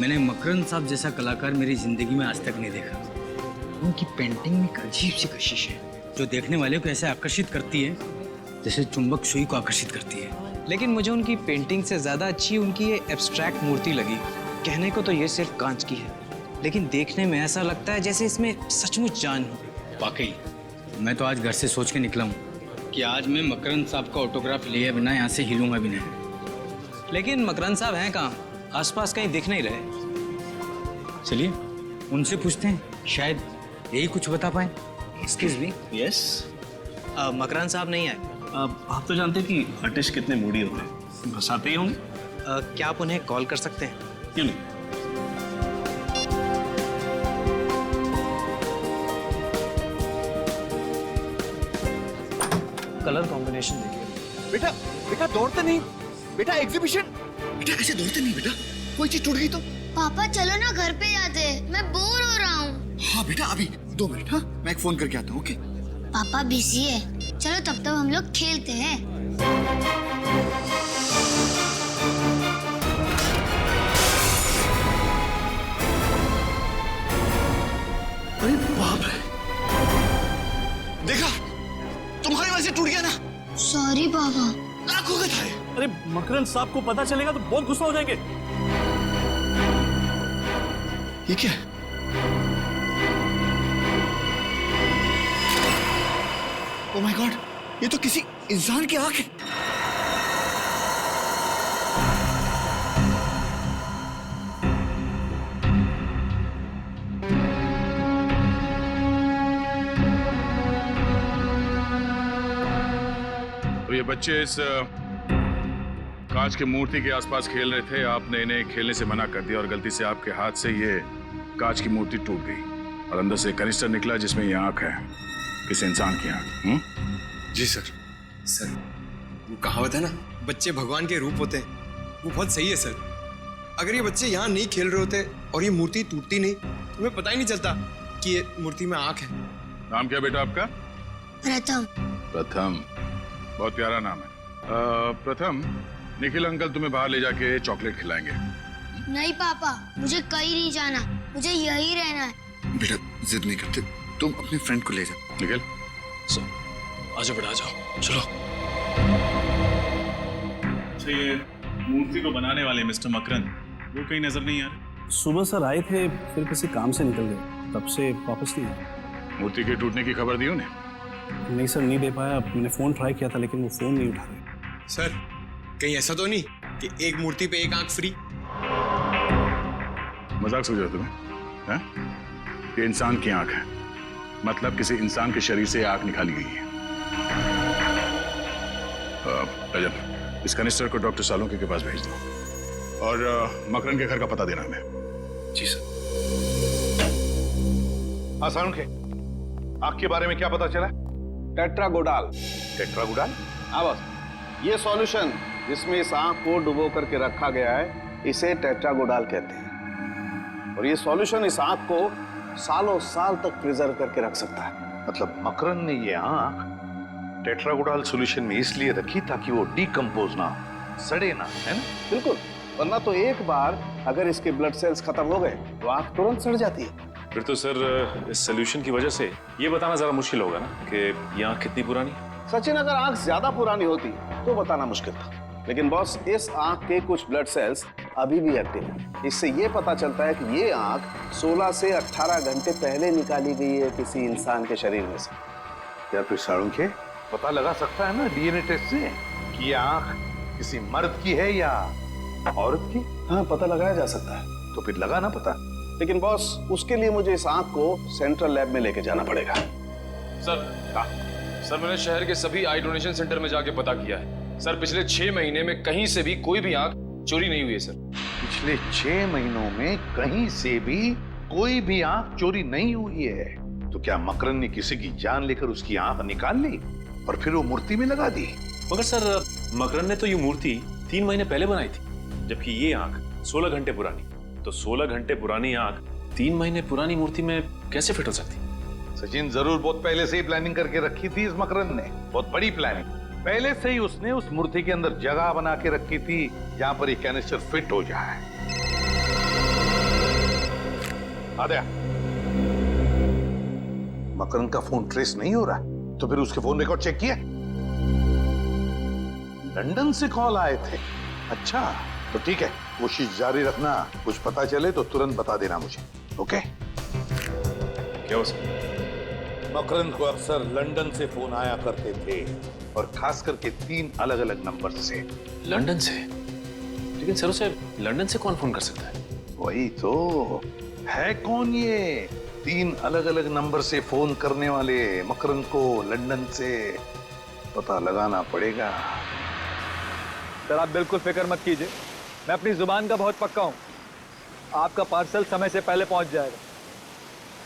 मैंने मकरंद साहब जैसा कलाकार मेरी जिंदगी में आज तक नहीं देखा। उनकी पेंटिंग में एक अजीब सी कशिश है जो देखने वाले को ऐसे आकर्षित करती है जैसे चुंबक सुई को आकर्षित करती है। लेकिन मुझे उनकी पेंटिंग से ज्यादा अच्छी उनकी ये एब्स्ट्रैक्ट मूर्ति लगी। कहने को तो ये सिर्फ कांच की है, लेकिन देखने में ऐसा लगता है जैसे इसमें सचमुच जान हो। वाकई मैं तो आज घर से सोच के निकला हूँ कि आज मैं मकरंद साहब का ऑटोग्राफ लिए बिना यहाँ से हिलूंगा भी नहीं। लेकिन मकरंद साहब हैं कहाँ? आसपास कहीं दिख नहीं रहे। चलिए उनसे पूछते हैं, शायद यही कुछ बता पाए। Excuse me. यस। मकरंद साहब नहीं आए। आप तो जानते हैं कि आर्टिस्ट कितने मूडी होते हैं, बस आते ही होंगे। क्या आप उन्हें कॉल कर सकते हैं? क्यों नहीं। कलर कॉम्बिनेशन देखिए। बेटा बेटा दौड़ते नहीं, बेटा एग्जीबिशन, बेटा ऐसे दौड़ते नहीं बेटा, कोई चीज टूट गई तो। पापा चलो ना घर पे जाते हैं, मैं बोर हो रहा हूँ। हाँ बेटा अभी 2 मिनट, हाँ मैं एक फोन करके आता हूँ। ओके पापा बिजी है, चलो तब तक हम लोग खेलते हैं। अरे बाप रे, देखा तुम्हारी वजह से टूट गया ना। सॉरी पापा। लाखों का था। अरे मकरंद साहब को पता चलेगा तो बहुत गुस्सा हो जाएंगे। ये क्या? ओह माय गॉड, ये तो किसी इंसान की आंख है। तो ये बच्चे इस कांच की मूर्ति के आसपास खेल रहे थे, आपने इन्हें खेलने से मना कर दिया और गलती से आपके हाथ से ये कांच की मूर्ति टूट गई और अंदर से कनिस्टर निकला जिसमें ये आंख है, किसी इंसान की आंख। जी सर। सर वो कहावत है ना, बच्चे भगवान के रूप होते हैं, वो बहुत सही है सर। अगर ये बच्चे यहाँ नहीं खेल रहे होते और ये मूर्ति टूटती नहीं तो हमें पता ही नहीं चलता कि ये मूर्ति में आंख है। नाम क्या बेटा आपका? प्रथम। प्रथम, बहुत प्यारा नाम है। प्रथम, निखिल अंकल तुम्हें बाहर ले जाके चॉकलेट खिलाएंगे। नहीं पापा, मुझे कहीं नहीं जाना, मुझे यही रहना है। बेटा जिद नहीं करते, तुम अपने फ्रेंड को ले जाओ। निखिल आजाओ बेटा आजाओ, चलो। अच्छा ये मूर्ति को बनाने वाले मिस्टर मकरंद, वो कहीं नजर नहीं आ रहे? सुबह सर आए थे, फिर किसी काम से निकल गए, तब से वापस नहीं आए। मूर्ति के टूटने की खबर दी उन्हें? नहीं सर, नहीं दे पाया। मैंने फोन ट्राई किया था लेकिन वो फोन नहीं उठा रहे। सर कहीं ऐसा तो नहीं कि एक मूर्ति पे एक आंख फ्री? मजाक समझ रहे हो तुम्हें? हैं? ये इंसान की आंख है, मतलब किसी इंसान के शरीर से आंख निकाली गई है। रजन, इस कनिस्टर को डॉक्टर सालुंके के पास भेज दो और मकरंद के घर का पता देना हमें। जी सर। हाँ सालुंके, आंख के बारे में क्या पता चला? टेट्रागोडाल। टेट्रागोडाल? हाँ बस, ये सॉल्यूशन जिसमें इस आंख को डुबो करके रखा गया है इसे टेट्रागोडाल कहते हैं। और ये सॉल्यूशन इस आंख को सालों साल तक प्रिजर्व करके रख सकता है। मतलब मकरंद ने ये आंख टेट्रागोडाल सॉल्यूशन में इसलिए रखी ताकि वो डिकम्पोज ना हो, सड़े ना, है ना? बिल्कुल, वरना तो एक बार अगर इसके ब्लड सेल्स खत्म हो गए तो आंख तुरंत सड़ जाती है। फिर तो सर इस सोल्यूशन की वजह से ये बताना जरा मुश्किल होगा ना कि ये आंख कितनी पुरानी है। सचिन, अगर आंख ज्यादा पुरानी होती तो बताना मुश्किल था, लेकिन बॉस इस आंख के कुछ ब्लड सेल्स अभी भी एक्टिव है। इससे ये पता चलता है कि ये आंख 16 से 18 घंटे पहले निकाली गई है किसी इंसान के शरीर में से। या फिर सालुंके पता लगा सकता है ना डीएनए टेस्ट से कि ये आंख किसी मर्द की है या औरत की? हाँ, पता लगाया जा सकता है। तो फिर लगा ना पता। लेकिन बॉस उसके लिए मुझे इस आंख को सेंट्रल लैब में लेके जाना पड़ेगा। सर मैंने शहर के सभी आई डोनेशन सेंटर में जाके पता किया है सर, पिछले 6 महीने में कहीं से भी कोई भी आंख चोरी नहीं हुई है सर। पिछले 6 महीनों में कहीं से भी कोई भी आंख चोरी नहीं हुई है। तो क्या मकरंद ने किसी की जान लेकर उसकी आंख निकाल ली और फिर वो मूर्ति में लगा दी? मगर सर मकरंद ने तो ये मूर्ति 3 महीने पहले बनाई थी, जबकि ये आंख 16 घंटे पुरानी। तो 16 घंटे पुरानी आंख 3 महीने पुरानी मूर्ति में कैसे फिट हो सकती? सचिन, जरूर बहुत पहले से ही प्लानिंग करके रखी थी इस मकरंद ने, बहुत बड़ी प्लानिंग। पहले से ही उसने उस मूर्ति के अंदर जगह बना के रखी थी जहां पर ये कैनिस्टर फिट हो जाए। आद्या, मकरंद का फोन ट्रेस नहीं हो रहा, तो फिर उसके फोन रिकॉर्ड चेक किया? लंदन से कॉल आए थे। अच्छा, तो ठीक है, कोशिश जारी रखना। कुछ पता चले तो तुरंत बता देना मुझे। ओके? क्या हो सर? मकरंद को अक्सर लंदन से फोन आया करते थे, और खास करके 3 अलग-अलग नंबर से। लंदन से? लेकिन सर उसे लंदन से कौन फोन कर सकता है? वही तो है, कौन ये 3 अलग-अलग नंबर से फोन करने वाले मकरंद को लंदन से? पता लगाना पड़ेगा। सर आप बिल्कुल फिक्र मत कीजिए, मैं अपनी जुबान का बहुत पक्का हूँ। आपका पार्सल समय से पहले पहुंच जाएगा।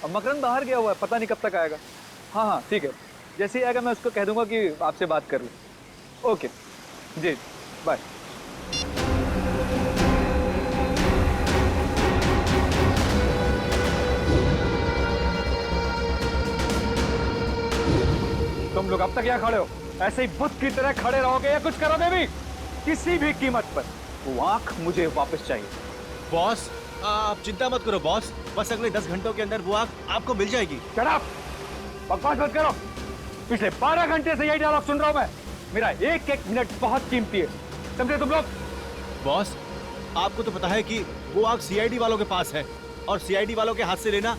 अब मकरंद बाहर गया हुआ है, पता नहीं कब तक आएगा। हाँ हाँ ठीक है, जैसे ही आएगा मैं उसको कह दूंगा कि आपसे बात कर लूँ। ओके जी, बाय। तुम लोग अब तक यहाँ खड़े हो, ऐसे ही बुत की तरह खड़े रहोगे या कुछ करोगे भी? किसी भी कीमत पर वो आंख मुझे वापस चाहिए। बॉस आप चिंता मत करो बॉस, बस अगले 10 घंटों के अंदर वो आंख आपको मिल जाएगी। Shut up! बकवास मत करो। पिछले 12 घंटे से यही डायलॉग सुन रहा हूं मैं। मेरा एक एक मिनट बहुत कीमती है, समझे तुम लोग? बॉस आपको तो पता है कि वो आग सीआईडी वालों के पास है, और सीआईडी वालों के हाथ से लेना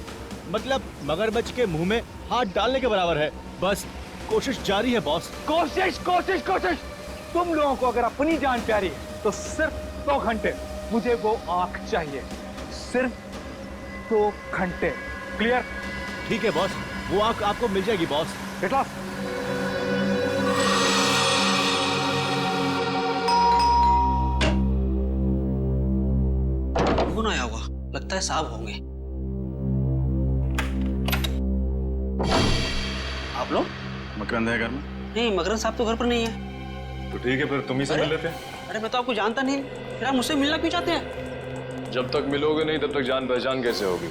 मतलब मगरमच्छ के मुंह में हाथ डालने के बराबर है। बस कोशिश जारी है बॉस। कोशिश कोशिश कोशिश! तुम लोगों को अगर अपनी जान प्यारी है तो सिर्फ 2 घंटे मुझे वो आंख चाहिए, सिर्फ 2 घंटे। क्लियर? ठीक है बॉस, वो आंख आपको मिल जाएगी बॉस। Get lost. कौन आया होगा? लगता है साहब होंगे। आप लोग? मकरंद है घर में? नहीं, मकरंद साहब तो घर पर नहीं है। तो ठीक है, फिर तुम ही से मिल लेते हैं। अरे मैं तो आपको जानता नहीं, फिर आप मुझसे मिलना क्यों चाहते हैं? जब तक मिलोगे नहीं तब तक जान पहचान कैसे होगी?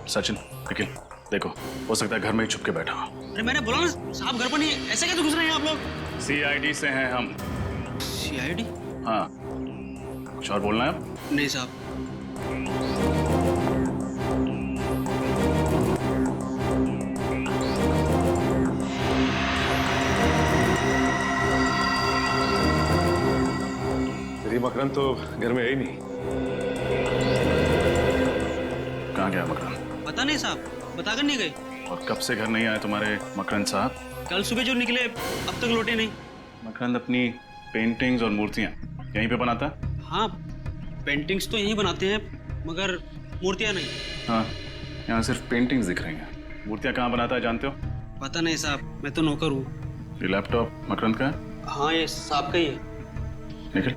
सचिन, निखिल, देखो, हो सकता है घर में ही छुप के बैठा हो। अरे मैंने बोला ना साहब घर पर नहीं है, ऐसे कैसे घुस रहे हैं आप लोग? सीआईडी से हैं हम। सीआईडी? हाँ, कुछ और बोलना है आप? नहीं साहब। मकरंद तो घर में है ही नहीं। कहाँ गया मकरंद? पता नहीं साहब, बताकर नहीं गए। और कब से घर नहीं आए तुम्हारे मकरंद साहब? कल सुबह जो निकले अब तक लौटे नहीं। मकरंद अपनी पेंटिंग्स और मूर्तियाँ यहीं पे बनाता है? हाँ, पेंटिंग्स तो यहीं बनाते हैं मगर मूर्तियाँ नहीं। हाँ, यहाँ सिर्फ पेंटिंग्स दिख रही हैं। मूर्तियाँ कहाँ बनाता है जानते हो? पता नहीं साहब, मैं तो नौकर हूँ। ये लैपटॉप मकरंद का है? हाँ, ये साहब का ही है। निखिल,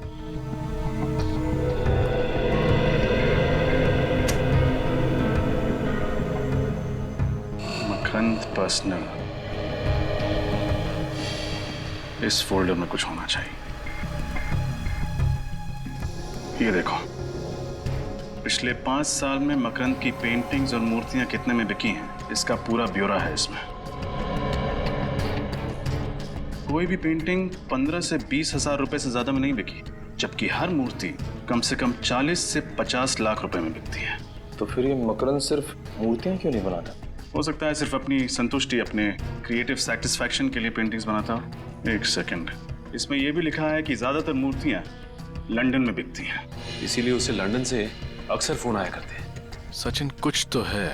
मकरंद पर्सनल, इस फोल्डर में कुछ होना चाहिए। ये देखो, पिछले 5 साल में मकरंद की पेंटिंग्स और मूर्तियां कितने में बिकी हैं, इसका पूरा ब्यौरा है इसमें। कोई भी पेंटिंग 15 से 20 हजार रुपए से ज्यादा में नहीं बिकी, जबकि हर मूर्ति कम से कम 40 से 50 लाख रुपए में बिकती है। तो फिर ये मकरंद सिर्फ मूर्तियां क्यों नहीं बनाता? हो सकता है सिर्फ अपनी संतुष्टि, अपने क्रिएटिव सेटिस्फैक्शन के लिए पेंटिंग्स बनाता हो। एक सेकंड, इसमें यह भी लिखा है कि ज्यादातर मूर्तियां लंदन में बिकती हैं, इसीलिए उसे लंदन से अक्सर फोन आया करते हैं। सचिन, कुछ तो है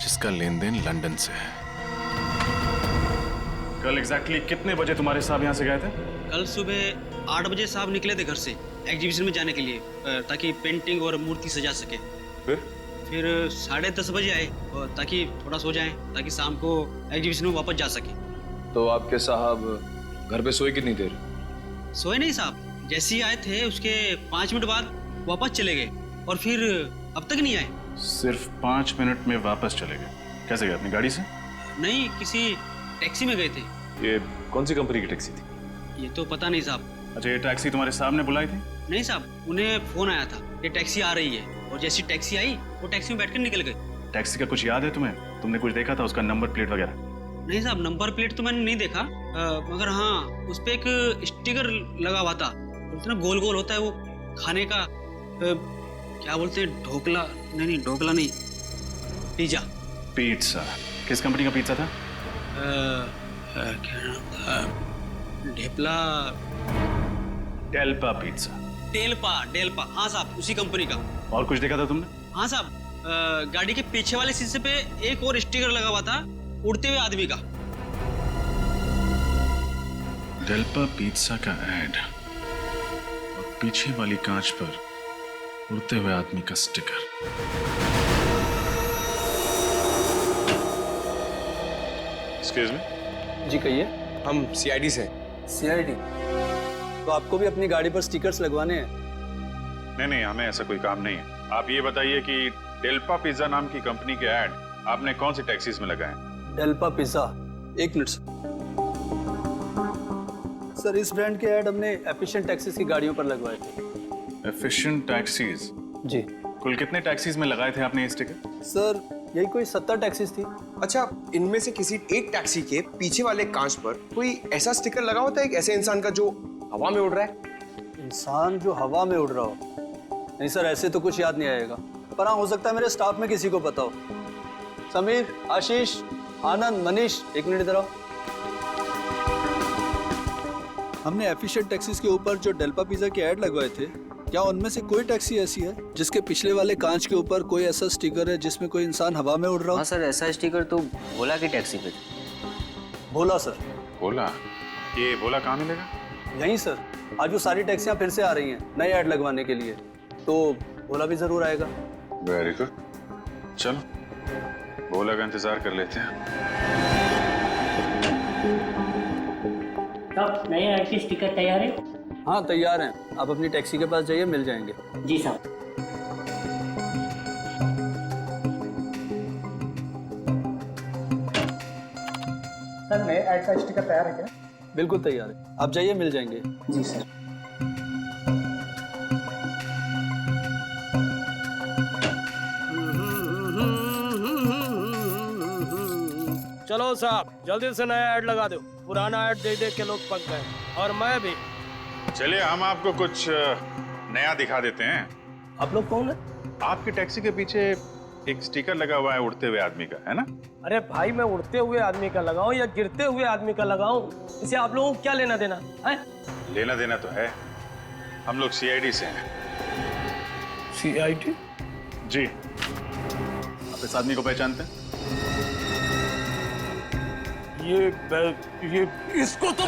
जिसका लेन देन लंदन से है। कल एग्जैक्टली कितने बजे तुम्हारे साहब यहाँ से गए थे? कल सुबह 8 बजे साहब निकले थे घर से एग्जीबिशन में जाने के लिए, ताकि पेंटिंग और मूर्ति सजा सके। फिर 10:30 बजे आए, और ताकि थोड़ा सो जाएं, ताकि शाम को एग्जीबिशन में वापस जा सके। तो आपके साहब घर पे सोए कितनी देर? सोए नहीं साहब, जैसे ही आए थे उसके 5 मिनट बाद वापस चले गए, और फिर अब तक नहीं आए। सिर्फ 5 मिनट में वापस चले गए? कैसे गए, अपनी गाड़ी से? नहीं, किसी टैक्सी में गए थे। ये कौन सी कंपनी की टैक्सी थी? ये तो पता नहीं साहब। अच्छा, ये टैक्सी तुम्हारे साहब ने बुलाई थी? नहीं साहब, उन्हें फोन आया था ये टैक्सी आ रही है, और जैसी टैक्सी आई वो टैक्सी में बैठकर निकल गए। टैक्सी का कुछ याद है तुम्हें? तुमने कुछ देखा था, उसका नंबर प्लेट वगैरह? नहीं साहब, नंबर प्लेट तो मैंने नहीं देखा, मगर हाँ उस पे एक स्टिकर लगा हुआ था, इतना गोल गोल होता है वो खाने का, क्या बोलते हैं, ढोकला? नहीं, ढोकला नहीं, पिज्जा। पिज्जा किस कंपनी का पिज्जा था? क्या नाम था? ढेपला। डेल्पा पिज्जा। डेल्पा हाँ साहब, उसी कंपनी का। और कुछ देखा था तुमने? हाँ साहब, गाड़ी के पीछे वाले शीशे पे एक और स्टिकर लगा हुआ था उड़ते हुए आदमी का। डेल्पा पिज्जा का ऐड और पीछे वाली कांच पर उड़ते हुए आदमी का स्टिकर। Excuse me. जी कहिए। हम सीआईडी से। सीआईडी? तो आपको भी अपनी गाड़ी पर स्टिकर्स लगवाने हैं? नहीं, हमें ऐसा कोई काम नहीं है। आप ये बताइए कि डेल्पा पिज्जा नाम की कंपनी के ऐड आपने कौन सी टैक्सीज में लगाए? डेल्पा पिज्जा? एक मिनट सर, इस ब्रांड के ऐड हमने एफिशिएंट टैक्सीज की गाड़ियों पर लगवाए थे। Efficient taxis? जी। कुल कितने टैक्सीज में लगाए थे आपने ये स्टिकर? सर यही कोई 70 टैक्सीज थी। अच्छा, इनमें से किसी एक टैक्सी के पीछे वाले कांच पर कोई ऐसा स्टिकर लगा होता है एक ऐसे इंसान का जो हवा में उड़ रहा है? इंसान जो हवा में उड़ रहा हो? नहीं सर, ऐसे तो कुछ याद नहीं आएगा, पर हाँ हो सकता है मेरे स्टाफ में किसी को पता हो। समीर, आशीष, आनंद, मनीष, एक मिनट इधर आओ। हमने एफिशिएंट टैक्सीज के ऊपर जो डेल्पा पिज्जा के ऐड लगवाए थे, क्या उनमें से कोई टैक्सी ऐसी है जिसके पिछले वाले कांच के ऊपर कोई ऐसा स्टिकर है जिसमें कोई इंसान हवा में उड़ रहा हो? हाँ सर, ऐसा स्टिकर तो भोला की टैक्सी पे। भोला सर? भोला? ये भोला कहाँ मिलेगा? यहीं सर, आज वो सारी टैक्सियां फिर से आ रही हैं नए ऐड लगवाने के लिए, तो भोला भी जरूर आएगा। वेरी गुड, चलो भोला का इंतजार कर लेते हैं। साहब, नए ऐड के स्टिकर तैयार है? हाँ तैयार हैं, आप अपनी टैक्सी के पास जाइए, मिल जाएंगे। जी साहब। सर, नए ऐड का स्टिकर तैयार है क्या? बिल्कुल तैयार है, आप जाइए, मिल जाएंगे। जी सर। चलो साहब, जल्दी से नया ऐड लगा दो, पुराना ऐड देख देख के लोग पक गए, और मैं भी। चलिए हम आपको कुछ नया दिखा देते हैं। आप लोग कौन है? आपकी टैक्सी के पीछे एक स्टिकर लगा हुआ है उड़ते हुए आदमी का, है ना? अरे भाई, मैं उड़ते हुए आदमी का लगाऊं या गिरते हुए आदमी का लगाऊं, इसे आप लोगों को क्या लेना देना है? लेना देना तो है, हम लोग सीआईडी से हैं। सीआईडी? जी। आप इस आदमी को पहचानते हैं? ये इसको तो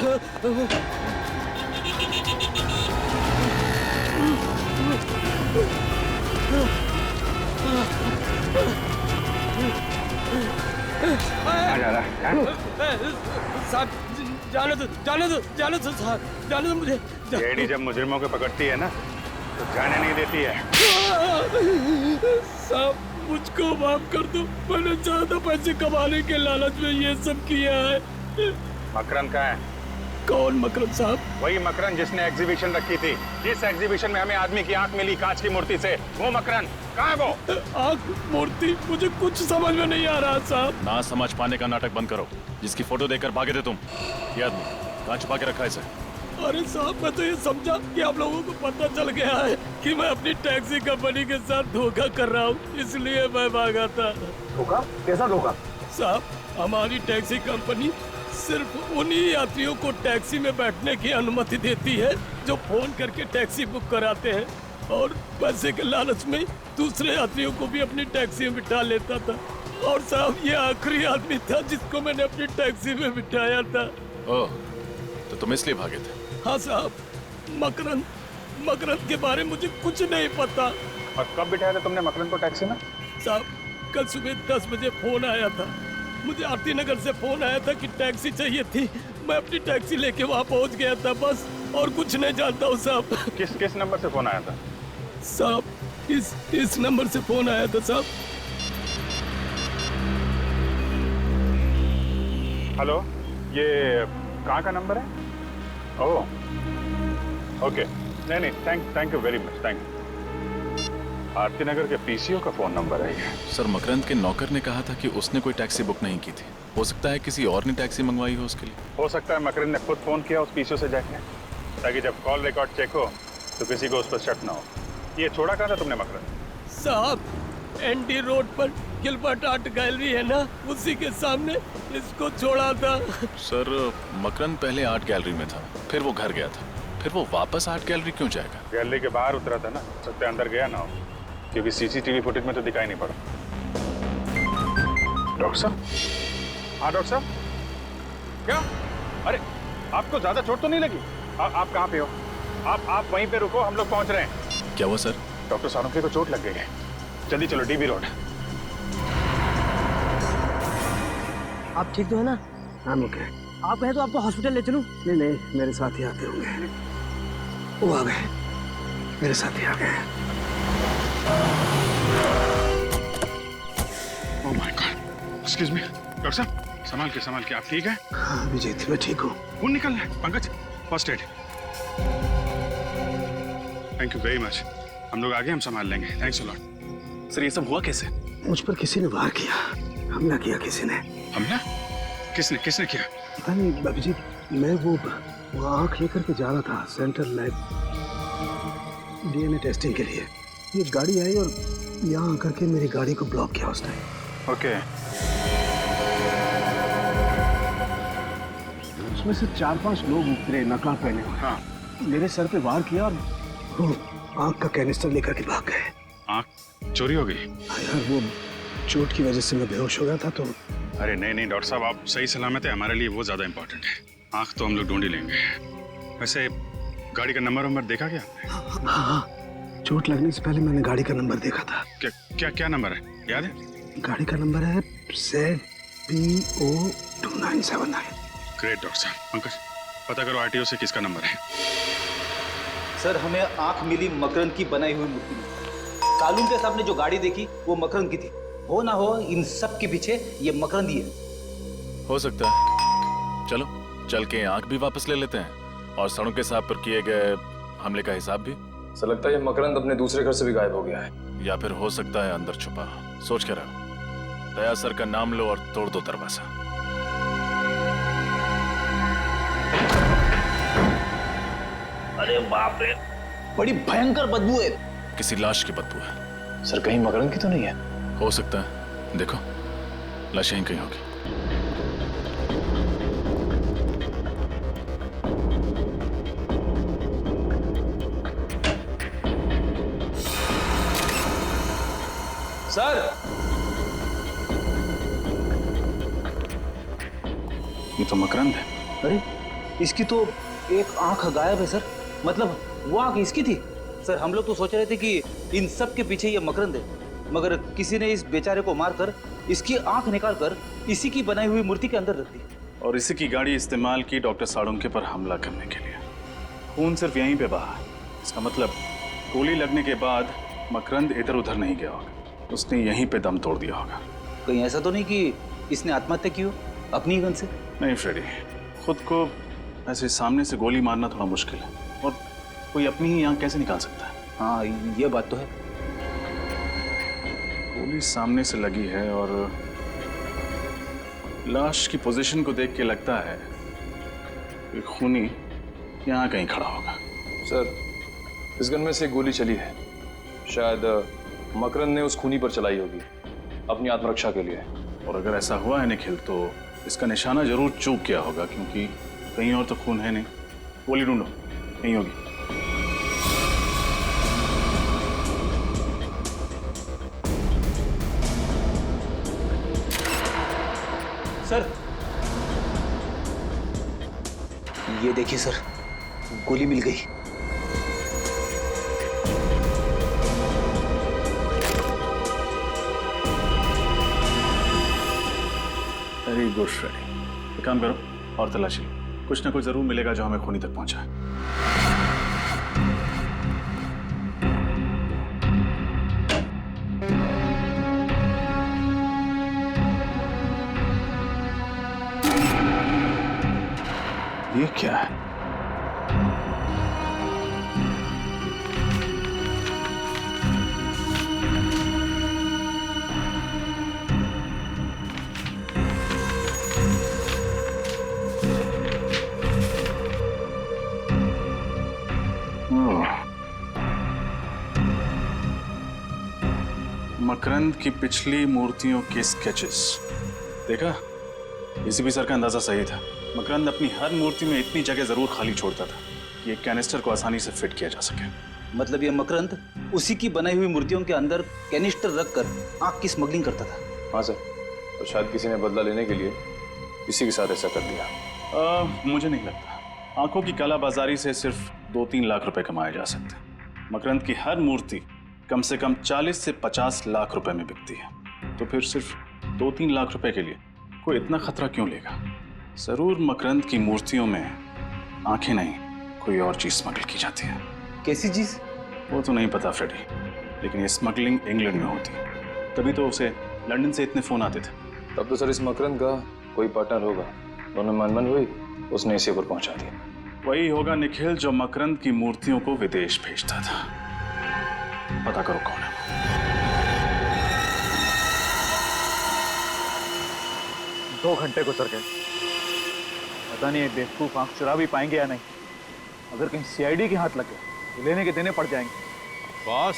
साहब, जाने दो साहब, जाने दो मुझे। सीआईडी जब मुजरिमों को पकड़ती है ना, तो जाने नहीं देती है। साहब, मुझको माफ कर दो, मैंने ज्यादा पैसे कमाने के लालच में ये सब किया है। मकरन कहाँ है? कौन मकरन साहब? वही मकरन जिसने एग्जीबिशन रखी थी, जिस एग्जीबिशन में हमें आदमी की आंख मिली कांच की मूर्ति से, वो मकरन कहाँ है? वो आंख मूर्ति? मुझे कुछ समझ में नहीं आ रहा साहब। ना समझ पाने का नाटक बंद करो। जिसकी फोटो देखकर भागे थे तुम, ये आदमी कहाँ छुपा के रखा है इसे? अरे साहब, मैं तो ये समझा कि आप लोगों को पता चल गया है कि मैं अपनी टैक्सी कंपनी के साथ धोखा कर रहा हूँ, इसलिए मैं भागा था। धोखा? कैसा धोखा? साहब, हमारी टैक्सी कंपनी सिर्फ उन्हीं यात्रियों को टैक्सी में बैठने की अनुमति देती है जो फोन करके टैक्सी बुक कराते हैं, और पैसे के लालच में दूसरे यात्रियों को भी अपनी टैक्सी में बिठा लेता था। और साहब, ये आखिरी आदमी था जिसको मैंने अपनी टैक्सी में बिठाया था। ओह, तो तुम इसलिए भागे थे? हाँ साहब, मकरन के बारे में मुझे कुछ नहीं पता। और कब बिठाया था तुमने मकरन को टैक्सी में? साहब, कल सुबह 10 बजे फोन आया था मुझे, आरती नगर से फोन आया था कि टैक्सी चाहिए थी। मैं अपनी टैक्सी लेके वहाँ पहुँच गया था, बस, और कुछ नहीं जानता हूँ साहब। किस नंबर से फोन आया था? साहब, इस नंबर से फोन आया था साहब। हेलो, ये कहाँ का नंबर है? ओह, ओके, नहीं, thank you very much, thank you. Aarti Nagar के पीसीओ का फोन नंबर है ये। सर, मकरंद के नौकर ने कहा था कि उसने कोई टैक्सी बुक नहीं की थी। हो सकता है किसी और ने टैक्सी मंगवाई हो उसके लिए। हो सकता है मकरंद ने खुद फोन किया उस पीसीओ से जाके, ताकि जब कॉल रिकॉर्ड चेक हो तो किसी को उस पर शक ना हो। ये छोड़ा कहाँ था तुमने मकरंद? साहब, एनडी रोड पर गिलबर्ट आर्ट गैलरी है ना, उसी के सामने इसको छोड़ा था। सर मकरंद पहले आर्ट गैलरी में था, फिर वो घर गया था, फिर वो वापस आर्ट गैलरी क्यों जाएगा? गैलरी के बाहर उतरा था ना, सकते अंदर गया ना हो, क्योंकि सीसीटीवी फुटेज में तो दिखाई नहीं पड़ा। डॉक्टर साहब, हाँ डॉक्टर साहब, क्या? अरे आपको ज्यादा चोट तो नहीं लगी? आप कहाँ पे हो? आप वहीं पे रुको, हम लोग पहुंच रहे हैं। क्या हुआ सर? डॉक्टर सानुके को चोट लग गई है, जल्दी चलो डीबी रोड। आप ठीक तो है ना? I'm okay। आप कहें तो आपको हॉस्पिटल ले चलूं? नहीं नहीं, मेरे साथ ही आते होंगे। वो आ गए, मेरे साथ ही आ गए। Oh my God, excuse me doctor साहब, संभाल के, आप ठीक है? हाँ विजेत, मैं ठीक हूँ। खून निकल रहा है। Pankaj, first aid. Thank you very much, हम लोग आगे, हम संभाल लेंगे। Thanks a lot. सर ये सब हुआ कैसे? मुझ पर किसी ने वार किया, हमला किया किसी ने। हमला? किसने किया? पता नहीं अभिजीत, मैं वो आँख लेकर के जा रहा था सेंट्रल लैब डीएनए टेस्टिंग के लिए। ये गाड़ी आई और यहाँ आकर के मेरी गाड़ी को ब्लॉक किया उसने। ओके। उसमें से 4-5 लोग उतरे नकाब पहने हुए। हाँ। मेरे सर पे वार किया और वो आँख का कैनिस्टर लेकर के भाग गए। आँख चोरी हो गई? यार वो चोट की वजह से मैं बेहोश हो गया था तो। अरे नहीं डॉक्टर साहब, आप सही सलामत है, हमारे लिए वो ज्यादा इम्पोर्टेंट है। आँख तो हम लोग ढूंढ ही लेंगे। वैसे गाड़ी का नंबर देखा क्या आपने? हाँ, चोट लगने से पहले मैंने गाड़ी का नंबर देखा था। क्या नंबर है, याद है? गाड़ी का नंबर है ZPO 2979। ग्रेट डॉक्टर साहब। पंकज, पता करो आरटीओ से किसका नंबर है। सर हमें आंख मिली मकरंद की बनाई हुई मूर्ति में। सालून के सामने जो गाड़ी देखी वो मकरंद की थी। हो ना हो इन सब के पीछे ये मकरंद ही है। हो सकता है। चलो चल के आंख भी वापस ले लेते हैं और सड़क के साहब पर किए गए हमले का हिसाब भी। सर लगता है ये मकरंद अपने दूसरे घर से भी गायब हो गया है। या फिर हो सकता है अंदर छुपा। सोच के रहो। दया सर का नाम लो और तोड़ दो दरवाजा। अरे बाप रे, बड़ी भयंकर बदबू है। किसी लाश की बदबू है। सर कहीं मकरंद की तो नहीं है? हो सकता है, देखो लाश यहीं कहीं होगी। सर ये तो मकरंद है। अरे इसकी तो एक आंख गायब है सर, मतलब वो आंख इसकी थी। सर हम लोग तो सोच रहे थे कि इन सब के पीछे ये मकरंद है, मगर किसी ने इस बेचारे को मारकर इसकी आंख निकालकर इसी की बनाई हुई मूर्ति के अंदर रख दी। और इसी की गाड़ी इस्तेमाल की डॉक्टर साळुंके पर हमला करने के लिए। खून सिर्फ यहीं पे बहा। इसका मतलब गोली लगने के बाद मकरंद इधर उधर नहीं गया होगा, उसने यहीं पे दम तोड़ दिया होगा। कहीं ऐसा तो नहीं कि इसने आत्महत्या की हो अपनी गन से? नहीं फ्रेडी, खुद को ऐसे सामने से गोली मारना थोड़ा मुश्किल है, और कोई अपनी ही आंख कैसे निकाल सकता है? हाँ ये बात तो है। गोली सामने से लगी है और लाश की पोजीशन को देख के लगता है कि खूनी यहाँ कहीं खड़ा होगा। सर इस गन में से गोली चली है, शायद मकरंद ने उस खूनी पर चलाई होगी अपनी आत्मरक्षा के लिए। और अगर ऐसा हुआ है निखिल, तो इसका निशाना जरूर चूक गया होगा, क्योंकि कहीं और तो खून है नहीं। गोली ढूंढो, नहीं होगी। सर ये देखिए सर, गोली मिल गई। Very good Freddy. एक काम करो और तलाशी लो, कुछ ना कुछ जरूर मिलेगा जो हमें खूनी तक पहुंचाए। ये क्या है? मकरंद की पिछली मूर्तियों के स्केचेस देखा? एसीपी सर का अंदाजा सही था। मकरंद अपनी हर मूर्ति में इतनी जगह जरूर खाली छोड़ता था कि एक कैनिस्टर को आसानी से फिट किया जा सके। मतलब ये मकरंद उसी की बनाई हुई मूर्तियों के अंदर कैनिस्टर रखकर आग की स्मगलिंग करता था? हाँ सर, और शायद किसी ने बदला लेने के लिए इसी के साथ ऐसा कर दिया। मुझे नहीं लगता। आंखों की कालाबाजारी से सिर्फ 2-3 लाख रुपए कमाए जा सकते हैं। मकरंद की हर मूर्ति कम से कम 40 से 50 लाख रुपए में बिकती है, तो फिर सिर्फ 2-3 लाख रुपए के लिए कोई इतना खतरा क्यों लेगा? जरूर मकरंद की मूर्तियों में आंखें नहीं, कोई और चीज स्मगल की जाती है। कैसी चीज? वो तो नहीं पता फ्रेडी, लेकिन ये स्मगलिंग इंग्लैंड में होती है, तभी तो उसे लंदन से इतने फोन आते थे। तब तो सर इस मकरंद का कोई पार्टनर होगा, दोनों मनमन हुई, उसने इसी पर पहुंचा दिया। वही होगा निखिल जो मकरंद की मूर्तियों को विदेश भेजता था। पता करो कौन है। 2 घंटे गुजर गए, पता नहीं ये बेवकूफ आंख चुरा भी पाएंगे या नहीं। अगर कहीं सीआईडी के हाथ लग गए तो लेने के देने पड़ जाएंगे। बॉस,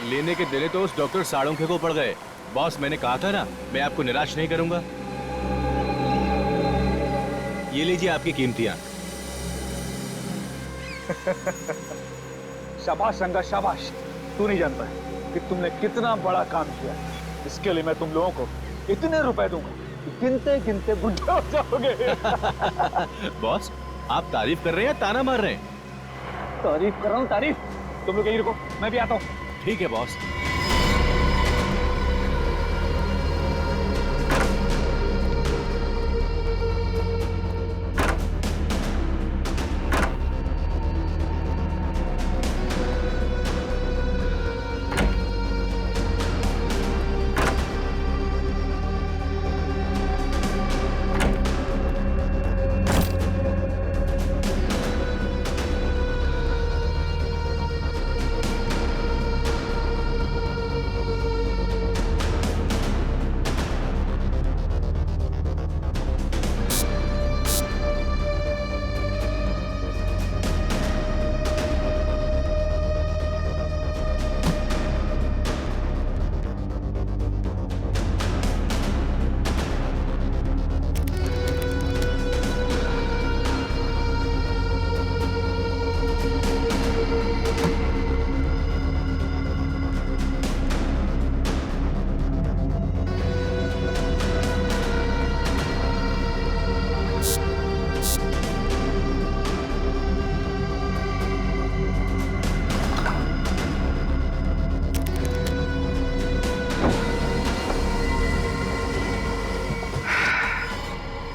लेने के देने तो उस डॉक्टर साड़ोंखे को पड़ गए। बॉस, मैंने कहा था ना, मैं आपको निराश नहीं करूंगा। ये लीजिए आपकी कीमतियां। शाबाश रंगा, शाबाश। तू नहीं जानता है कि तुमने कितना बड़ा काम किया। इसके लिए मैं तुम लोगों को इतने रुपए दूंगा कि गिनते गिनते बुढ़े हो जाओगे। बॉस, आप तारीफ कर रहे हैं या ताना मार रहे हैं? तारीफ कर रहा हूँ, तारीफ। तुम लोग यहीं रुको, मैं भी आता हूँ। ठीक है बॉस।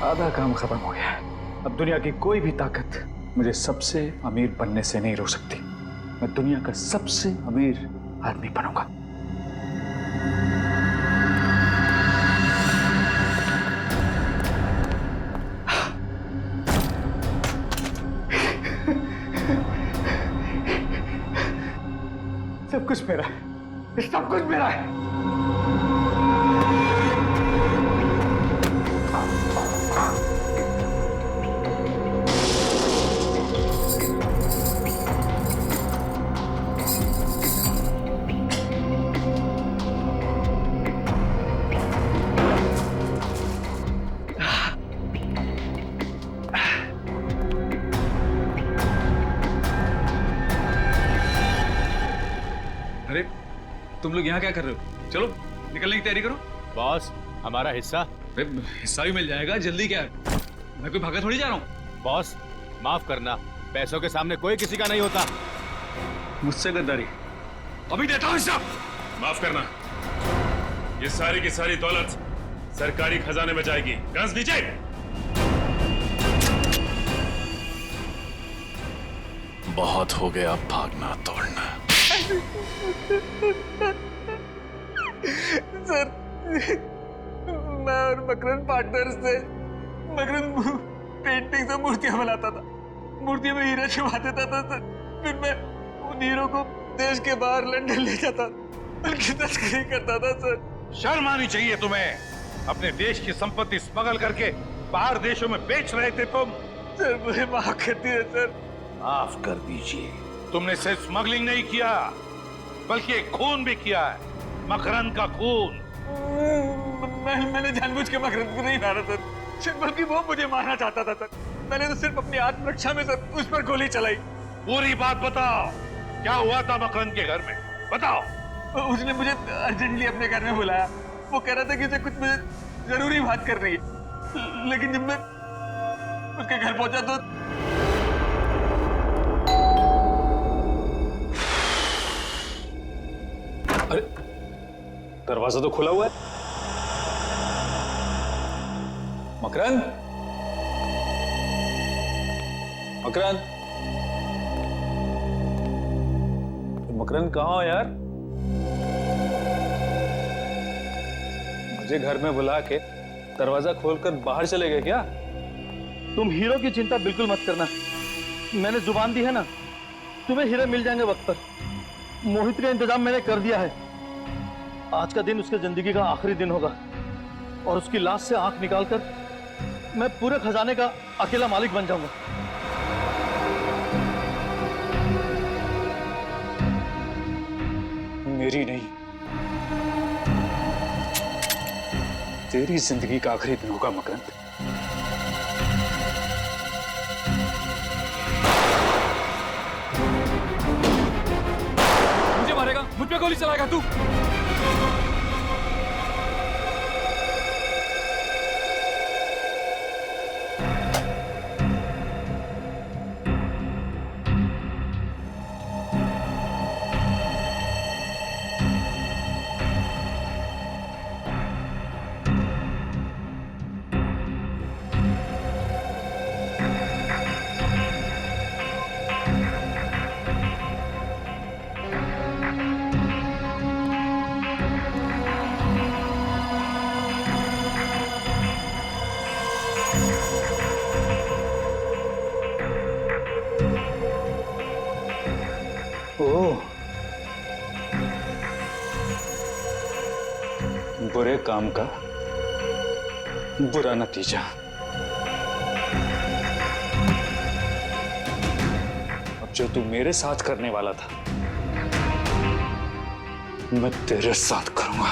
आधा काम खत्म हो गया। अब दुनिया की कोई भी ताकत मुझे सबसे अमीर बनने से नहीं रोक सकती। मैं दुनिया का सबसे अमीर आदमी बनूंगा। सब कुछ मेरा है, सब कुछ मेरा है। अरे तुम लोग यहाँ क्या कर रहे हो? चलो निकलने की तैयारी करो। बॉस, हमारा हिस्सा? हिस्सा भी मिल जाएगा, जल्दी क्या है? मैं कोई भागा थोड़ी जा रहा हूँ। बॉस, माफ करना, पैसों के सामने कोई किसी का नहीं होता। मुझसे गद्दारी। अभी देता हूँ हिस्सा। माफ करना, ये सारी की सारी दौलत सरकारी खजाने में जाएगी। गज नीचे। बहुत हो गया भागना तोड़ना। सर, मैं और मकरंद पार्टनर्स थे। मकरंद पेंटिंग से मूर्तियां बनाता था, मूर्ति में हीरा छुपा देता था सर। फिर मैं उन हीरो को देश के बाहर लंदन ले जाता, उनकी तस्करी करता था सर। शर्म आनी चाहिए तुम्हें। अपने देश की संपत्ति स्मगल करके बाहर देशों में बेच रहे थे तुम। सर मुझे माफ कर दीजिए सर। माफ कर दीजिए। तुमने सिर्फ स्मगलिंग नहीं किया, बल्कि एक खून भी किया है। मकरंद का खून। मैंने जानबूझ के मकरंद को नहीं मारा सर, बल्कि वो मुझे मारना चाहता था सर। मैंने तो सिर्फ अपनी आत्मरक्षा में सर उस पर गोली चलाई। पूरी बात बताओ, क्या हुआ था मकरंद के घर में, बताओ। उसने मुझे अर्जेंटली अपने घर में बुलाया। वो कह रहा था कि उसे कुछ मुझे जरूरी बात करनी है, लेकिन जब मैं उसके घर पहुंचा तो अरे दरवाजा तो खुला हुआ है। मकरंद, मकरंद, मकरंद कहाँ हो यार? मुझे घर में बुला के दरवाजा खोलकर बाहर चले गए क्या? तुम हीरो की चिंता बिल्कुल मत करना, मैंने जुबान दी है ना, तुम्हें हीरे मिल जाएंगे वक्त पर। मोहित का इंतजाम मैंने कर दिया है। आज का दिन उसके जिंदगी का आखिरी दिन होगा और उसकी लाश से आंख निकालकर मैं पूरे खजाने का अकेला मालिक बन जाऊंगा। मेरी नहीं, तेरी जिंदगी का आखिरी दिन होगा मकरंद। मुझे मारेगा, मुझ पे गोली चलाएगा तू? बुरे काम का बुरा नतीजा। अब जो तू मेरे साथ करने वाला था, मैं तेरे साथ करूंगा।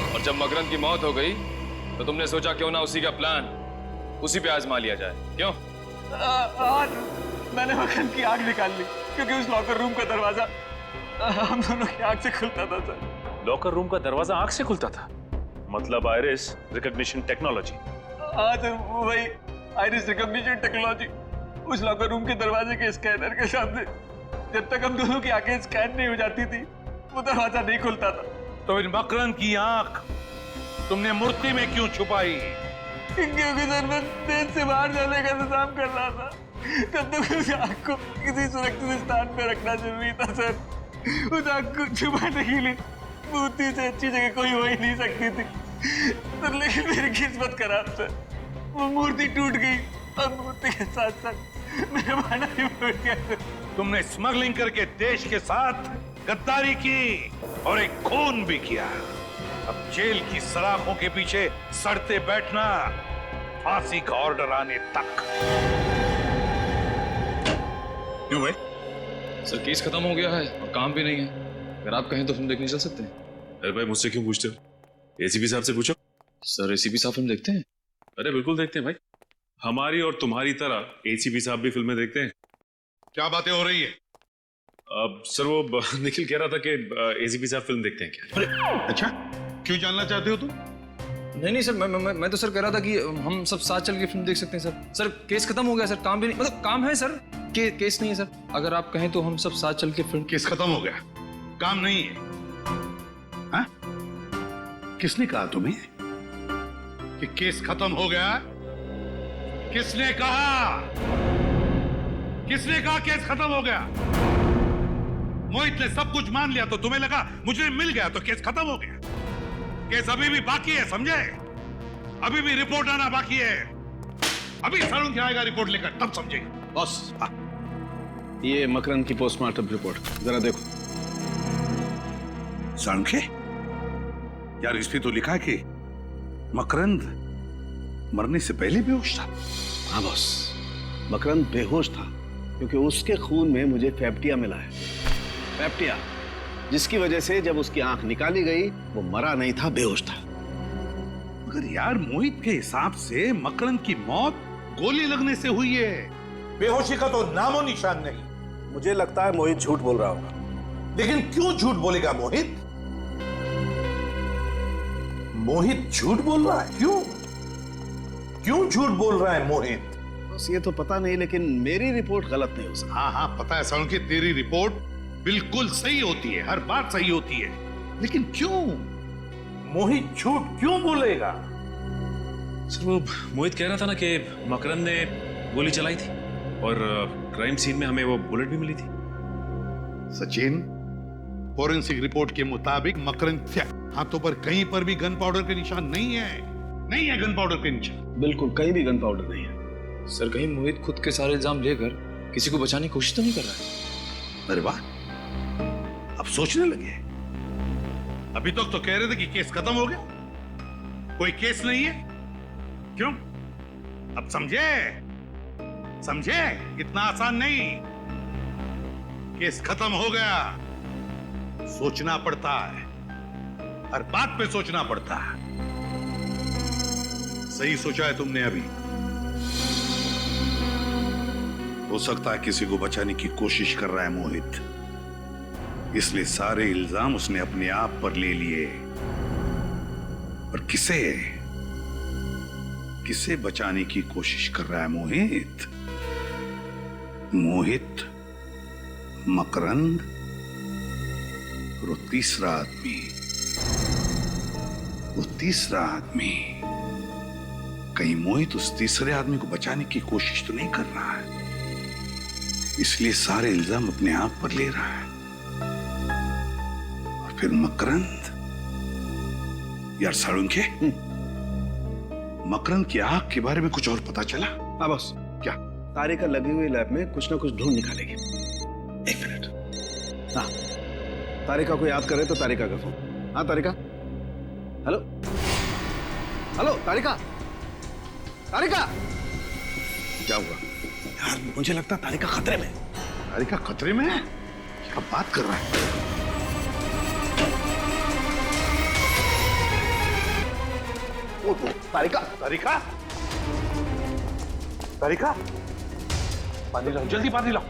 और जब मकरंद की मौत हो गई तो तुमने सोचा क्यों ना उसी का प्लान उसी पे आजमा लिया जाए, क्यों? आज मैंने मकरंद की आग निकाल ली, क्योंकि उस लॉकर रूम का दरवाजा हम दोनों की आग से खुलता था सर। लॉकर रूम का दरवाजा आंख से खुलता था? मतलब आइरिस रिकॉग्निशन टेक्नोलॉजी। हाँ सर, वही आइरिस रिकॉग्निशन टेक्नोलॉजी। उस लॉकर रूम के दरवाजे के स्कैनर के सामने जब तक हम दोनों की आंखें स्कैन नहीं हो जाती थी, वो दरवाजा नहीं खुलता था। तो इन मकरंद की आंख तुमने मूर्ति में क्यों छुपाई? क्योंकि सर मैं देश से बाहर जाने का इंतजाम कर रहा था, तब तक उस आग को किसी सुरक्षित स्थान पे रखना जरूरी था सर। उस आग को छुपाने के लिए मूर्ति से अच्छी जगह कोई हो ही नहीं सकती थी सर, लेकिन मेरी किस्मत खराब सर, वो मूर्ति टूट गई और मूर्ति के साथ साथ मेरा माना भी फूट गया सर। तुमने स्मगलिंग करके देश के साथ गद्दारी की और एक खून भी किया। अब जेल की सलाखों के पीछे सड़ते बैठना, फांसी का ऑर्डर आने तक। क्यों भाई? सर केस खत्म हो गया है और काम भी नहीं है। अगर आप कहें तो फिल्म देखने चल सकते हैं। अरे भाई मुझसे क्यों पूछते हो? एसीपी साहब से पूछो। सर एसीपी साहब फिल्म देखते हैं? अरे बिल्कुल देखते हैं भाई, हमारी और तुम्हारी तरह एसीपी साहब भी फिल्में देखते हैं। क्या बातें हो रही है? अब सर वो निखिल कह रहा था कि एसीपी साहब फिल्म देखते हैं क्या? अच्छा, क्यों जानना चाहते हो तुम? नहीं सर, मैं तो सर कह रहा था कि हम सब साथ चल के फिल्म देख सकते हैं सर। सर केस खत्म हो गया सर, काम भी नहीं, मतलब काम है सर, केस नहीं है सर। अगर आप कहें तो हम सब साथ चल के फिल्म। केस खत्म हो गया, काम नहीं है? हाँ? किसने कहा तुम्हें कि केस खत्म हो गया? किसने कहा? किसने कहा केस खत्म हो गया? मोहित ने सब कुछ मान लिया तो तुम्हें लगा मुझे मिल गया तो केस खत्म हो गया? केस अभी भी बाकी है, समझे? अभी भी रिपोर्ट आना बाकी है। अभी सरुण आएगा रिपोर्ट लेकर, तब समझेंगे। बॉस, ये मकरंद की पोस्टमार्टम रिपोर्ट जरा देखो। साणुखे, यार इस पे तो लिखा है कि मकरंद मरने से पहले बेहोश था। हाँ बॉस, मकरंद बेहोश था क्योंकि उसके खून में मुझे फैप्टिया मिला है। फैप्टिया, जिसकी वजह से जब उसकी आंख निकाली गई वो मरा नहीं था, बेहोश था। मगर यार मोहित के हिसाब से मकरंद की मौत गोली लगने से हुई है। बेहोशी का तो नामो निशान नहीं। मुझे लगता है मोहित झूठ बोल रहा होगा। लेकिन क्यों झूठ बोलेगा मोहित? मोहित झूठ बोल रहा है? क्यों झूठ बोल रहा है मोहित? बस ये तो पता नहीं, लेकिन मेरी रिपोर्ट गलत नहीं हो सकती। हाँ पता है साउंड की तेरी रिपोर्ट बिल्कुल सही होती है, हर बात सही होती है, लेकिन क्यों? मोहित झूठ क्यों बोलेगा? सर वो मोहित कह रहा था ना कि मकरंद ने गोली चलाई थी और क्राइम सीन में हमें वो बुलेट भी मिली थी। सचिन, फोरेंसिक रिपोर्ट के मुताबिक मकरंद के हाथों पर कहीं पर भी गन पाउडर के निशान नहीं है गन पाउडर के निशान। बिल्कुल कहीं भी गन पाउडर नहीं है। सर कहीं मोहित खुद के सारे इल्जाम लेकर किसी को बचाने की कोशिश तो नहीं कर रहा है? अरे वाह, अब सोचने लगे। अभी तक तो कह रहे थे कि केस खत्म हो गया, कोई केस नहीं है। क्यों? अब समझे इतना आसान नहीं। केस खत्म हो गया, सोचना पड़ता है, हर बात पे सोचना पड़ता है। सही सोचा है तुमने। अभी हो सकता है किसी को बचाने की कोशिश कर रहा है मोहित, इसलिए सारे इल्जाम उसने अपने आप पर ले लिए। और किसे बचाने की कोशिश कर रहा है मोहित? मकरंद और वो तीसरा आदमी। कहीं मोहित उस तीसरे आदमी को बचाने की कोशिश तो नहीं कर रहा है, इसलिए सारे इल्जाम अपने आप पर ले रहा है। और फिर मकरंद, यार साळुंखे, मकरंद की आंख के बारे में कुछ और पता चला? हाँ बस। क्या? तारिका लगी हुई लैब में कुछ ना कुछ ढूंढ निकालेगी। एक मिनट। हाँ, तारिका को याद करे तो तारिका का फोन। हाँ तारिका, हेलो तारिका। क्या हुआ यार? मुझे लगता है तारिका खतरे में। तारिका खतरे में है? क्या बात कर रहा है? तारिका, पानी लाओ, जल्दी पानी लाओ।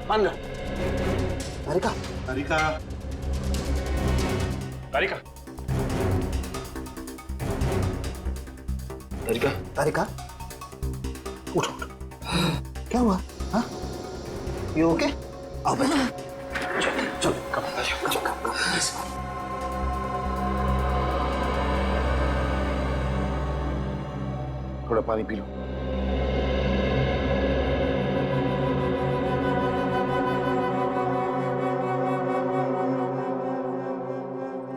तारिका, उठ। क्या हुआ? हाँ? You okay? आओ बैठो। चल, थोड़ा पानी पी लो।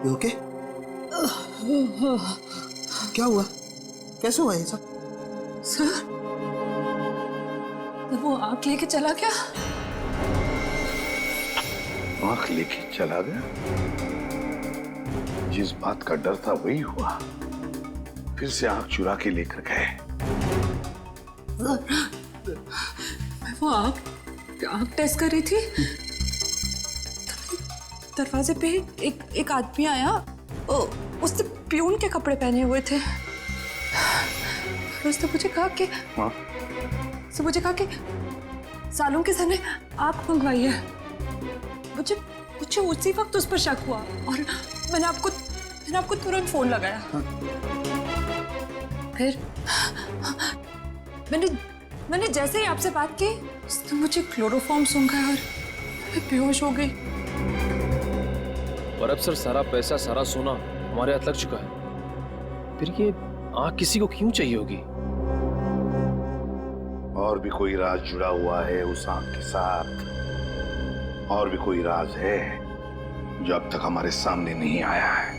You okay? क्या हुआ? कैसे हुआ ये सब? सर, वो आंख लेके चला क्या? आंख लेके चला गया? जिस बात का डर था वही हुआ। फिर से आंख चुरा के लेकर गए। वो आंख टेस्ट कर रही थी, दरवाजे पे एक आदमी आया। उसने प्यून के कपड़े पहने हुए थे। उसने मुझे कहा कि सालों के सर ने आंख मंगवाई है। मुझे उसी वक्त उस पर शक हुआ और मैंने आपको तुरंत फोन लगाया। फिर मैंने जैसे ही आपसे बात की, उसने मुझे क्लोरोफॉर्म सूंघा और मैं बेहोश हो गई। और अब सर सारा पैसा, सारा सोना हमारे हाथ लग चुका है। फिर ये आंख किसी को क्यों चाहिए होगी? और भी कोई राज जुड़ा हुआ है उस आंख के साथ। और भी कोई राज है जो अब तक हमारे सामने नहीं आया है।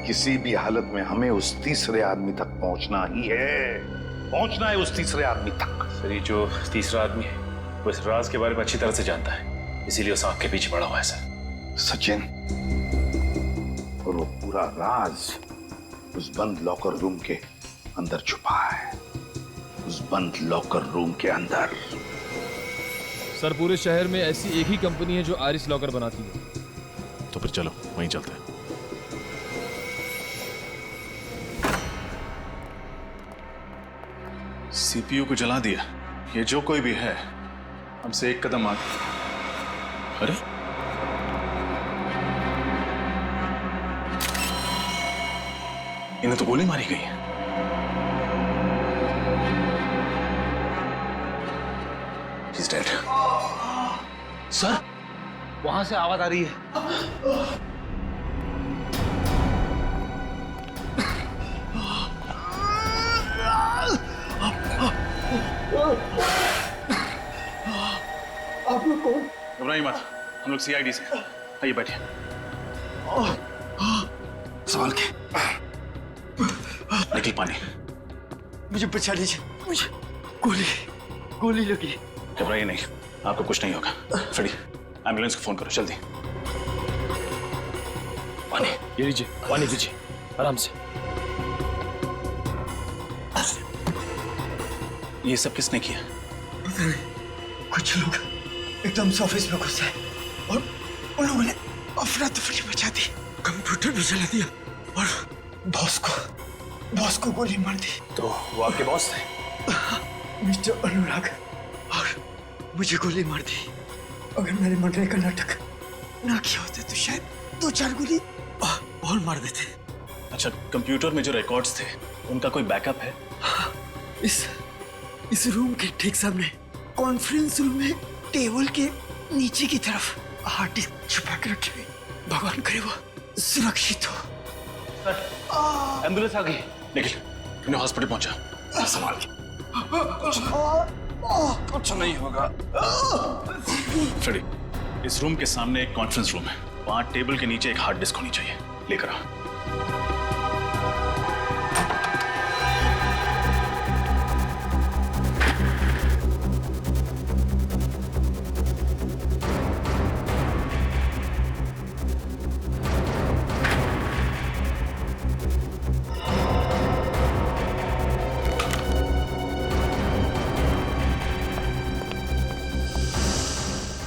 किसी भी हालत में हमें उस तीसरे आदमी तक पहुंचना ही है। पहुंचना है उस तीसरे आदमी तक। सर ये जो तीसरा आदमी है वो इस राज के बारे में अच्छी तरह से जानता है, इसीलिए उस आंख के पीछे पड़ा हुआ है सर। सचिन, और वो पूरा राज उस बंद लॉकर रूम के अंदर छुपा है। उस बंद लॉकर रूम के अंदर। सर पूरे शहर में ऐसी एक ही कंपनी है जो आइरिस लॉकर बनाती है। तो फिर चलो वहीं चलते हैं। सीपीयू को जला दिया। ये जो कोई भी है हमसे एक कदम आगे। अरे इन्हें तो गोली मारी गई है। He's dead. सर वहां से आवाज आ रही है। आप लोग कौन? घबराइए मत, हम लोग सीआईडी से। आइए बैठिए। संभाल के। निकल पानी। मुझे बचा लीजिए, मुझे गोली लगी। घबराइए नहीं, आपको कुछ नहीं होगा। फ्रेडी एम्बुलेंस को फोन करो जल्दी। पानी ये लीजिए, पानी दीजिए आराम से। ये सब किसने किया? पता नहीं, कुछ लोग एकदम से ऑफिस में घुस आए और उन लोगों ने अफरा तफरी मचा दी, कंप्यूटर भी जला दिया और बॉस को गोली मार दी। तो वो आपके बॉस थे? मिस्टर अनुराग, और मुझे गोली मार दी। अगर मैंने मरने का नाटक ना किया होता तो शायद 2-4 गोली और मार देते। अच्छा, कंप्यूटर में जो रिकॉर्ड्स थे उनका कोई बैकअप है? इस रूम के ठीक सामने कॉन्फ्रेंस रूम में टेबल के नीचे की तरफ हार्ड डिस्क छुपा के रखे हुए। भगवान करे वो सुरक्षित हो। एम्बुलेंस आ गई। निकल, इन्हें हॉस्पिटल पहुंचा। संभाल के। कुछ नहीं होगा। फ्रेडी, इस रूम के सामने एक कॉन्फ्रेंस रूम है, वहां टेबल के नीचे एक हार्ड डिस्क होनी चाहिए। लेकर आओ।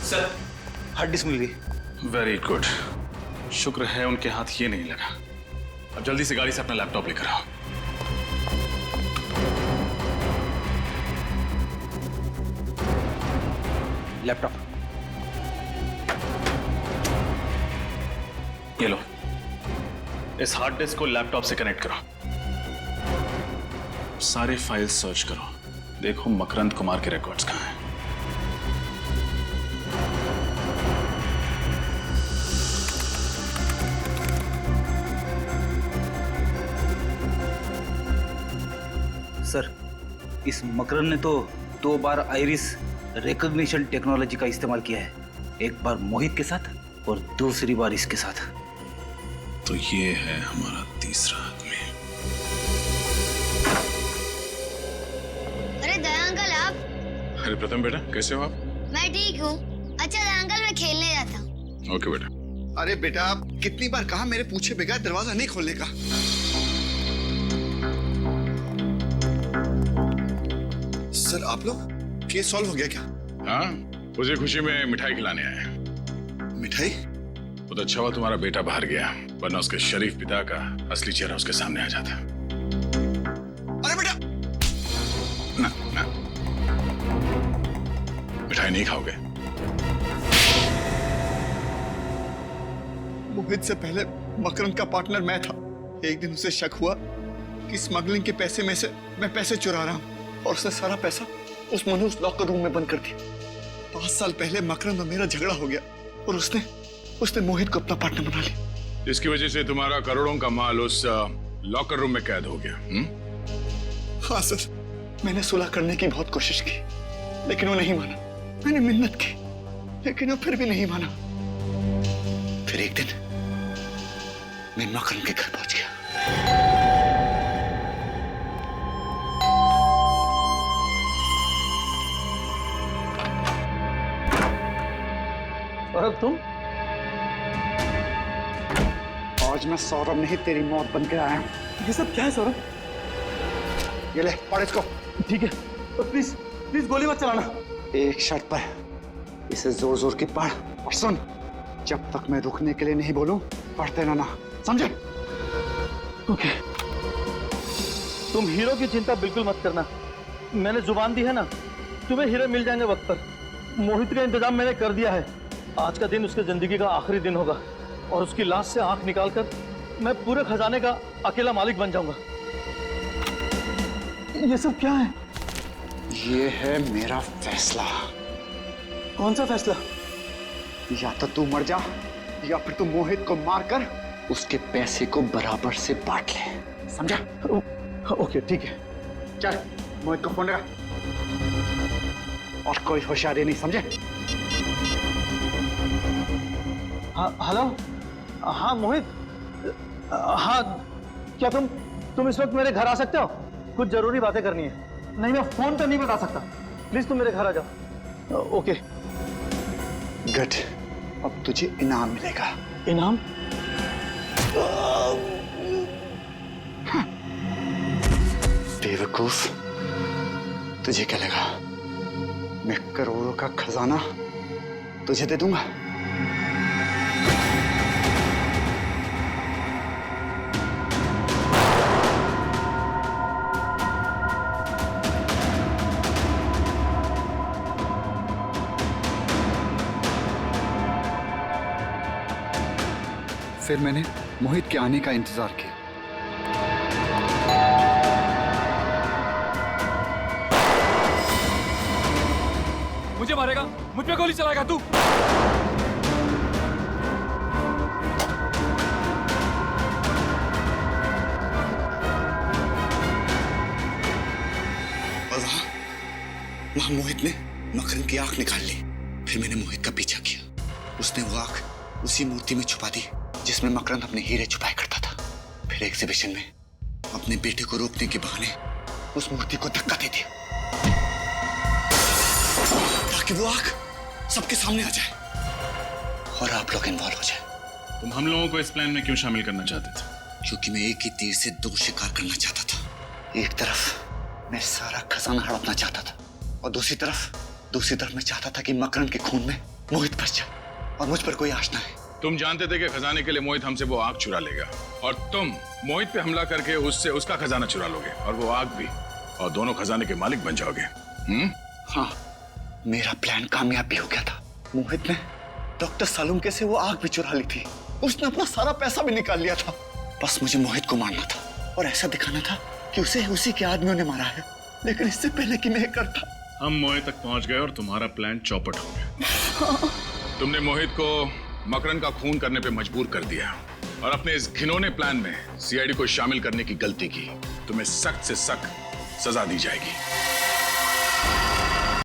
सर हार्ड डिस्क मिल गई। वेरी गुड, शुक्र है उनके हाथ ये नहीं लगा। अब जल्दी से गाड़ी से अपना लैपटॉप लेकर आओ। लैपटॉप ये लो, इस हार्ड डिस्क को लैपटॉप से कनेक्ट करो। सारे फाइल्स सर्च करो, देखो मकरंद कुमार के रिकॉर्ड्स कहाँ हैं। सर इस मकरंद ने तो 2 बार आइरिस रिकॉग्निशन टेक्नोलॉजी का इस्तेमाल किया है, एक बार मोहित के साथ और दूसरी बार इसके साथ। तो ये है हमारा तीसरा आदमी। अरे दया अंकल आप। अरे प्रथम बेटा, कैसे हो आप? मैं ठीक हूँ। अच्छा दया अंकल मैं खेलने जाता हूँ। ओके बेटा। अरे बेटा, आप कितनी बार कहा मेरे पूछे बगैर दरवाजा नहीं खोलने का। सर आप लोग, केस सॉल्व हो गया क्या? हाँ, उसी खुशी में मिठाई खिलाने आए। मिठाई? बहुत अच्छा हुआ तुम्हारा बेटा बाहर गया, वरना उसके शरीफ पिता का असली चेहरा उसके सामने आ जाता। अरे बेटा! ना, ना। मिठाई नहीं खाओगे? मोहित से पहले मकरंद का पार्टनर मैं था। एक दिन उसे शक हुआ कि स्मगलिंग के पैसे में से मैं पैसे चुरा रहा हूँ और उसने सारा पैसा उस मनुष्य लॉकर रूम में बंद कर दिया। 5 साल पहले मकरंद और मेरा झगड़ा हो गया और उसने मोहित को अपना पार्टनर बना लिया। इसकी वजह से तुम्हारा करोड़ों का माल उस लॉकर रूम में कैद हो गया। हाँ सर, मैंने सुलह करने की बहुत कोशिश की, लेकिन वो नहीं माना। मैंने मिन्नत की, लेकिन वो फिर भी नहीं माना। फिर एक दिन मैं मकरंद के घर पहुंच गया। सौरभ तुम? आज मैं सौरभ नहीं तेरी मौत बन के आया हूं। ये सब क्या है सौरभ? ये ले, पढ़ इसको। ठीक है। तो प्लीज प्लीज गोली मत चलाना। एक शर्त पर, इसे जोर जोर की पढ़ और सुन। जब तक मैं रुकने के लिए नहीं बोलूं, पढ़ते रहना, समझे? ओके। तुम हीरो की चिंता बिल्कुल मत करना, मैंने जुबान दी है ना, तुम्हें हीरो मिल जाएंगे वक्त पर। मोहित का इंतजाम मैंने कर दिया है। आज का दिन उसके जिंदगी का आखिरी दिन होगा और उसकी लाश से आंख निकालकर मैं पूरे खजाने का अकेला मालिक बन जाऊंगा। ये सब क्या है? ये है मेरा फैसला। कौन सा फैसला? या तो तू मर जा या फिर तू मोहित को मारकर उसके पैसे को बराबर से बांट ले, समझा? ओके ठीक है। चल मोहित को फोन लगा, और कोई होशियारी नहीं, समझे? हाँ हेलो। हाँ मोहित। हाँ क्या तुम इस वक्त मेरे घर आ सकते हो? कुछ जरूरी बातें करनी है। नहीं मैं फोन पे नहीं बता सकता, प्लीज तुम मेरे घर आ जाओ। ओके गुड, अब तुझे इनाम मिलेगा। इनाम? बेवकूफ, तुझे क्या लगा मैं करोड़ों का खजाना तुझे दे दूंगा? फिर मैंने मोहित के आने का इंतजार किया। मुझे मारेगा? मुझ पे गोली चलाएगा तू? और वहां मोहित ने मकरंद की आंख निकाल ली। फिर मैंने मोहित का पीछा किया। उसने वो आंख उसी मूर्ति में छुपा दी जिसमें मकरंद अपने हीरे छुपाया करता था। फिर एग्जीबिशन में अपने बेटे को रोकने के बहाने उस मूर्ति को धक्का दे दिया ताकि वो आंख सबके सामने आ जाए और आप लोग इन्वॉल्व हो जाए। तुम हम लोगों को इस प्लान में क्यों शामिल करना चाहते थे? क्योंकि मैं एक ही तीर से दो शिकार करना चाहता था। एक तरफ मैं सारा खजाना हड़पना चाहता था और दूसरी तरफ मैं चाहता था कि मकरंद के खून में मोहित बच जाए और मुझ पर कोई आश ना है। तुम जानते थे कि खजाने के लिए मोहित हमसे वो आग चुरा लेगा और तुम मोहित पे हमला करके उससे उसका खजाना चुरा लोगे और वो आग भी, और दोनों खजाने के मालिक बन जाओगे। हाँ, मेरा प्लान कामयाब भी हो गया था। मोहित ने डॉक्टर सालुम के से वो आग भी चुरा ली थी। उसने अपना सारा पैसा भी निकाल लिया था। बस मुझे मोहित को मारना था और ऐसा दिखाना था कि उसे उसी के आदमियों ने मारा है। लेकिन इससे पहले कि मैं करता, हम मोहित तक पहुंच गए और तुम्हारा प्लान चौपट हो गया। तुमने मोहित को मकरंद का खून करने पे मजबूर कर दिया और अपने इस घिनौने प्लान में सीआईडी को शामिल करने की गलती की। तुम्हें सख्त से सख्त सजा दी जाएगी।